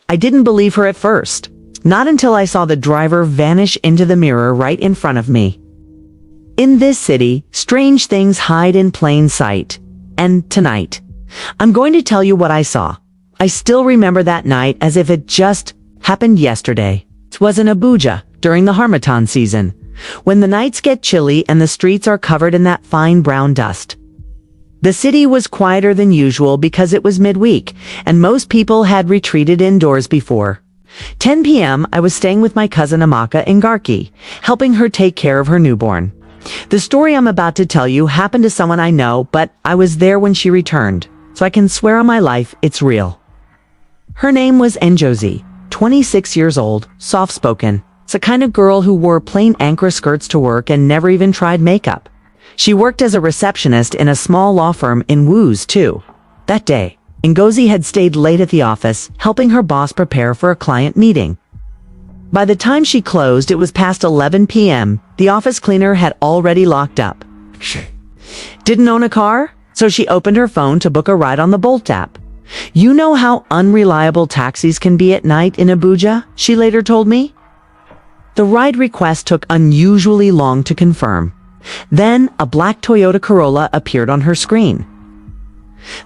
I didn't believe her at first. Not until I saw the driver vanish into the mirror right in front of me. In this city, strange things hide in plain sight. And tonight, I'm going to tell you what I saw. I still remember that night as if it just happened yesterday. It was in Abuja during the Harmattan season, when the nights get chilly and the streets are covered in that fine brown dust. The city was quieter than usual because it was midweek, and most people had retreated indoors before. 10 p.m., I was staying with my cousin Amaka in Garki, helping her take care of her newborn. The story I'm about to tell you happened to someone I know, but I was there when she returned, so I can swear on my life it's real. Her name was Njozi, 26 years old, soft-spoken. It's the kind of girl who wore plain Ankara skirts to work and never even tried makeup. She worked as a receptionist in a small law firm in Wooz, too. That day, Ngozi had stayed late at the office, helping her boss prepare for a client meeting. By the time she closed, it was past 11 p.m. The office cleaner had already locked up. Didn't own a car, so she opened her phone to book a ride on the Bolt app. You know how unreliable taxis can be at night in Abuja, she later told me. The ride request took unusually long to confirm. Then, a black Toyota Corolla appeared on her screen.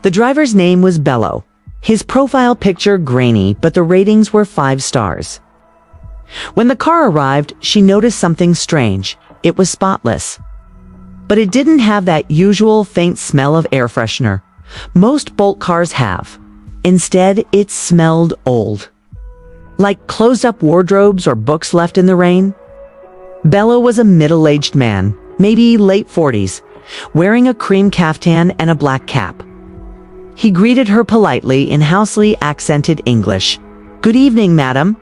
The driver's name was Bello. His profile picture grainy, but the ratings were 5 stars. When the car arrived, she noticed something strange. It was spotless. But it didn't have that usual faint smell of air freshener most Bolt cars have. Instead, it smelled old. Like closed-up wardrobes or books left in the rain. Bello was a middle-aged man, maybe late 40s, wearing a cream caftan and a black cap. He greeted her politely in housely accented English. "Good evening, madam.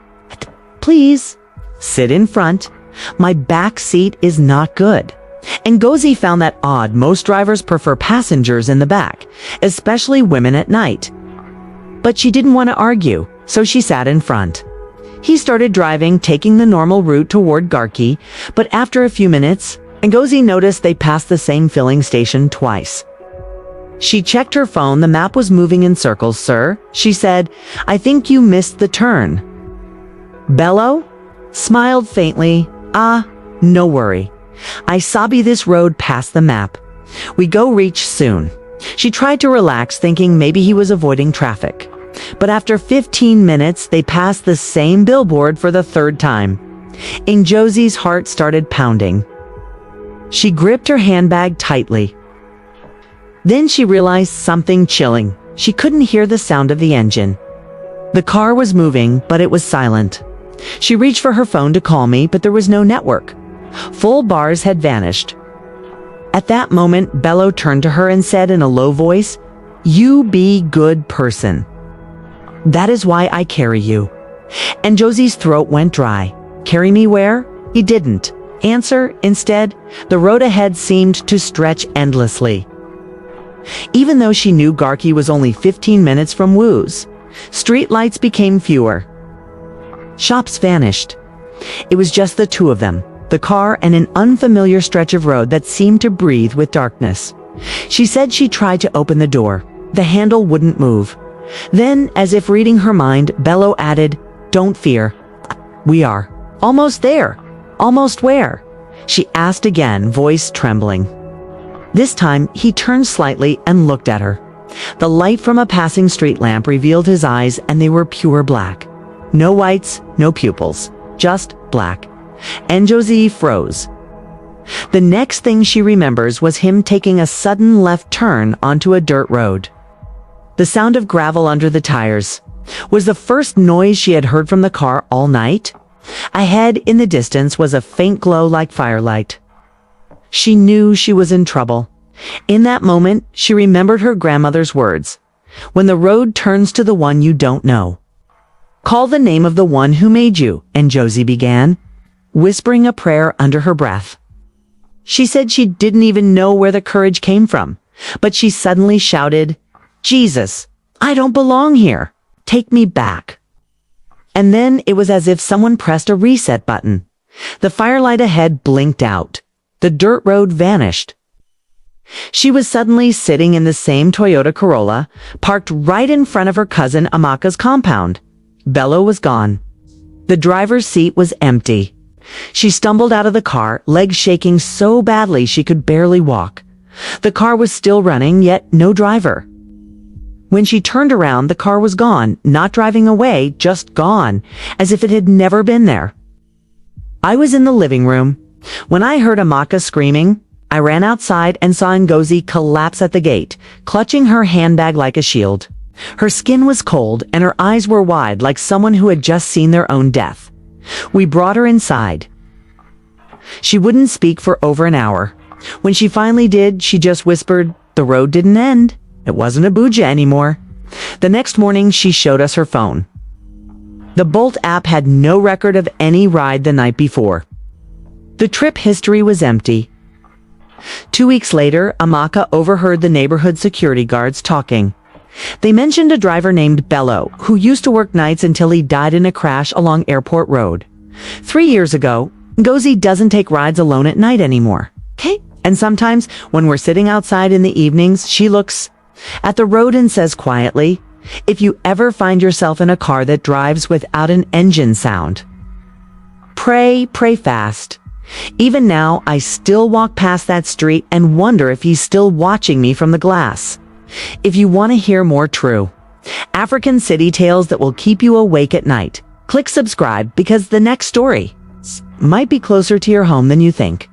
Please, sit in front. My back seat is not good." Ngozi found that odd. Most drivers prefer passengers in the back, especially women at night. But she didn't want to argue, so she sat in front. He started driving, taking the normal route toward Garki, but after a few minutes, Ngozi noticed they passed the same filling station twice. She checked her phone. The map was moving in circles. "Sir," she said, "I think you missed the turn." Bello smiled faintly. No worry. I sabi this road past the map. We go reach soon." She tried to relax, thinking maybe he was avoiding traffic. But after 15 minutes, they passed the same billboard for the 3rd time. Njozi's heart started pounding. She gripped her handbag tightly. Then she realized something chilling. She couldn't hear the sound of the engine. The car was moving, but it was silent. She reached for her phone to call me, but there was no network. Full bars had vanished. At that moment, Bello turned to her and said in a low voice, "You be good person. That is why I carry you." And Josie's throat went dry. Carry me where? He didn't answer. Instead, the road ahead seemed to stretch endlessly. Even though she knew Garki was only 15 minutes from Wooz, street lights became fewer. Shops vanished. It was just the two of them, the car and an unfamiliar stretch of road that seemed to breathe with darkness. She said she tried to open the door. The handle wouldn't move. Then, as if reading her mind, Bello added, "Don't fear. We are almost there." "Almost where?" she asked again, voice trembling. This time, he turned slightly and looked at her. The light from a passing street lamp revealed his eyes, and they were pure black. No whites, no pupils, just black. And Josie froze. The next thing she remembers was him taking a sudden left turn onto a dirt road. The sound of gravel under the tires was the first noise she had heard from the car all night. Ahead in the distance was a faint glow like firelight. She knew she was in trouble. In that moment, she remembered her grandmother's words. "When the road turns to the one you don't know, call the name of the one who made you," and Josie began, whispering a prayer under her breath. She said she didn't even know where the courage came from, but she suddenly shouted, "Jesus, I don't belong here. Take me back." And then it was as if someone pressed a reset button. The firelight ahead blinked out. The dirt road vanished. She was suddenly sitting in the same Toyota Corolla, parked right in front of her cousin Amaka's compound. Bello was gone. The driver's seat was empty. She stumbled out of the car, legs shaking so badly she could barely walk. The car was still running, yet no driver. When she turned around, the car was gone, not driving away, just gone, as if it had never been there. I was in the living room. When I heard Amaka screaming, I ran outside and saw Ngozi collapse at the gate, clutching her handbag like a shield. Her skin was cold and her eyes were wide like someone who had just seen their own death. We brought her inside. She wouldn't speak for over an hour. When she finally did, she just whispered, "The road didn't end. It wasn't Abuja anymore." The next morning, she showed us her phone. The Bolt app had no record of any ride the night before. The trip history was empty. 2 weeks later, Amaka overheard the neighborhood security guards talking. They mentioned a driver named Bello, who used to work nights until he died in a crash along Airport Road. 3 years ago, Ngozi doesn't take rides alone at night anymore. Okay? And sometimes, when we're sitting outside in the evenings, she looks at the road and says quietly, "If you ever find yourself in a car that drives without an engine sound, pray fast." Even now, I still walk past that street and wonder if he's still watching me from the glass. If you want to hear more true African city tales that will keep you awake at night, click subscribe because the next story might be closer to your home than you think.